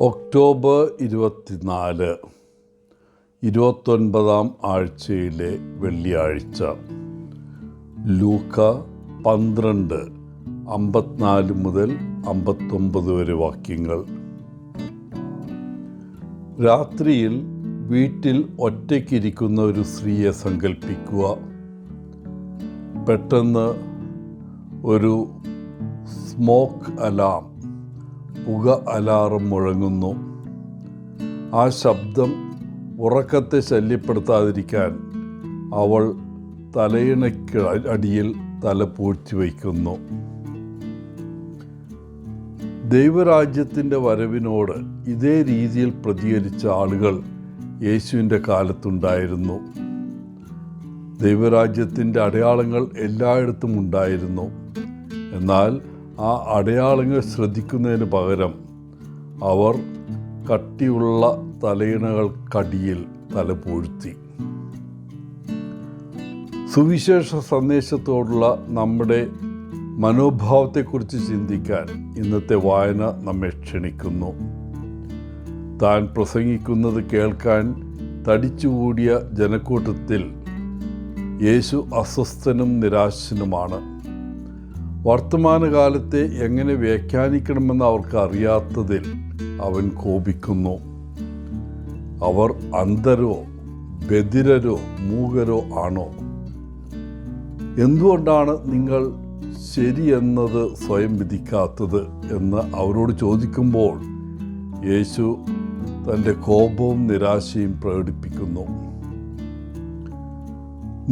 October 24, 29-ാം ആഴ്ചയിലെ വെള്ളിയാഴ്ച. ലൂക്ക 12, 54 മുതൽ 59 വരെ വാക്യങ്ങൾ. രാത്രിയിൽ വീട്ടിൽ ഒറ്റയ്ക്കിരിക്കുന്ന ഒരു സ്ത്രീയെ സങ്കല്പിക്കുക. പെട്ടെന്ന് ഒരു സ്മോക്ക് അലാം, പുക അലാറം മുഴങ്ങുന്നു. ആ ശബ്ദം ഉറക്കത്തെ ശല്യപ്പെടുത്താതിരിക്കാൻ അവൾ തലയിണയ്ക്ക് അടിയിൽ തല പൂഴ്ത്തി വയ്ക്കുന്നു. ദൈവരാജ്യത്തിൻ്റെ വരവിനോട് ഇതേ രീതിയിൽ പ്രതികരിച്ച ആളുകൾ യേശുവിൻ്റെ കാലത്തുണ്ടായിരുന്നു. ദൈവരാജ്യത്തിൻ്റെ അടയാളങ്ങൾ എല്ലായിടത്തും ഉണ്ടായിരുന്നു. എന്നാൽ ആ അടയാളങ്ങൾ ശ്രദ്ധിക്കുന്നതിന് പകരം അവർ കട്ടിയുള്ള തലയിണകൾക്കടിയിൽ തല പൂഴ്ത്തി. സുവിശേഷ സന്ദേശത്തോടുള്ള നമ്മുടെ മനോഭാവത്തെക്കുറിച്ച് ചിന്തിക്കാൻ ഇന്നത്തെ വായന നമ്മെ ക്ഷണിക്കുന്നു. താൻ പ്രസംഗിക്കുന്നത് കേൾക്കാൻ തടിച്ചുകൂടിയ ജനക്കൂട്ടത്തിൽ യേശു അസ്വസ്ഥനും നിരാശനുമാണ്. വർത്തമാനകാലത്തെ എങ്ങനെ വ്യാഖ്യാനിക്കണമെന്ന് അവർക്ക് അറിയാത്തതിൽ അവൻ കോപിക്കുന്നു. അവർ അന്ധരോ ബധിരരോ മൂകരോ ആണോ? എന്തുകൊണ്ടാണ് നിങ്ങൾ ശരിയെന്നത് സ്വയം വിധിക്കാത്തത് എന്ന് അവരോട് ചോദിക്കുമ്പോൾ യേശു തൻ്റെ കോപവും നിരാശയും പ്രകടിപ്പിക്കുന്നു.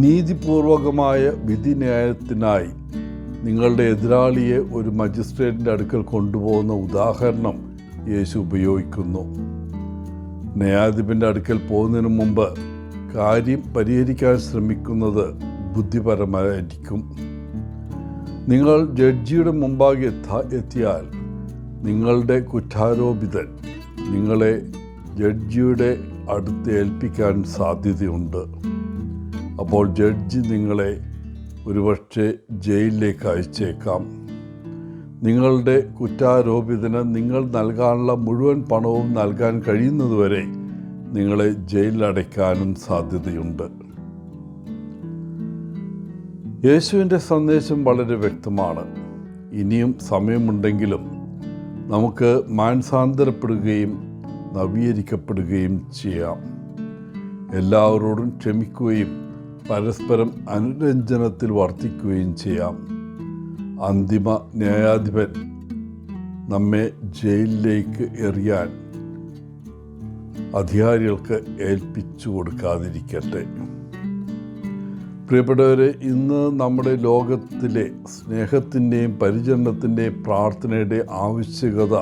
നീതിപൂർവകമായ വിധിന്യായത്തിനായി നിങ്ങളുടെ എതിരാളിയെ ഒരു മജിസ്ട്രേറ്റിൻ്റെ അടുക്കൽ കൊണ്ടുപോകുന്ന ഉദാഹരണം യേശു ഉപയോഗിക്കുന്നു. ന്യായാധിപൻ്റെ അടുക്കൽ പോകുന്നതിന് മുമ്പ് കാര്യം പരിഹരിക്കാൻ ശ്രമിക്കുന്നത് ബുദ്ധിപരമായിരിക്കും. നിങ്ങൾ ജഡ്ജിയുടെ മുമ്പാകെ എത്തിയാൽ നിങ്ങളുടെ കുറ്റാരോപിതൻ നിങ്ങളെ ജഡ്ജിയുടെ അടുത്ത് ഏൽപ്പിക്കാൻ സാധ്യതയുണ്ട്. അപ്പോൾ ജഡ്ജി നിങ്ങളെ ഒരുപക്ഷെ ജയിലിലേക്ക് അയച്ചേക്കാം. നിങ്ങളുടെ കുറ്റാരോപിതന് നിങ്ങൾ നൽകാനുള്ള മുഴുവൻ പണവും നൽകാൻ കഴിയുന്നതുവരെ നിങ്ങളെ ജയിലിലടയ്ക്കാനും സാധ്യതയുണ്ട്. യേശുവിൻ്റെ സന്ദേശം വളരെ വ്യക്തമാണ്. ഇനിയും സമയമുണ്ടെങ്കിലും നമുക്ക് മാനസാന്തരപ്പെടുകയും നവീകരിക്കപ്പെടുകയും ചെയ്യാം. എല്ലാവരോടും ക്ഷമിക്കുകയും പരസ്പരം അനുരഞ്ജനത്തിൽ വർത്തിക്കുകയും ചെയ്യാം. അന്തിമ ന്യായാധിപൻ നമ്മെ ജയിലിലേക്ക് എറിയാൻ അധികാരികൾക്ക് ഏൽപ്പിച്ചു കൊടുക്കാതിരിക്കട്ടെ. പ്രിയപ്പെട്ടവരെ, ഇന്ന് നമ്മുടെ ലോകത്തിലെ സ്നേഹത്തിൻ്റെയും പരിചരണത്തിൻ്റെയും പ്രാർത്ഥനയുടെയും ആവശ്യകത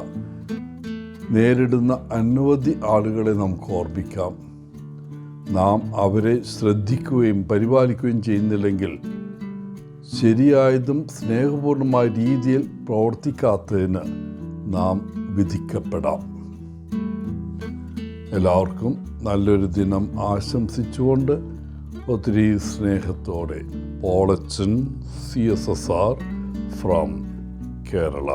നേരിടുന്ന അനവധി ആളുകളെ നമുക്ക് ഓർമ്മിക്കാം. നാം അവരെ ശ്രദ്ധിക്കുകയും പരിപാലിക്കുകയും ചെയ്യുന്നില്ലെങ്കിൽ ശരിയായതും സ്നേഹപൂർണമായ രീതിയിൽ പ്രവർത്തിക്കാത്തതിന് നാം വിധിക്കപ്പെടാം. എല്ലാവർക്കും നല്ലൊരു ദിനം ആശംസിച്ചുകൊണ്ട് ഒത്തിരി സ്നേഹത്തോടെ പോളച്ചൻ CSSR ഫ്രം കേരള.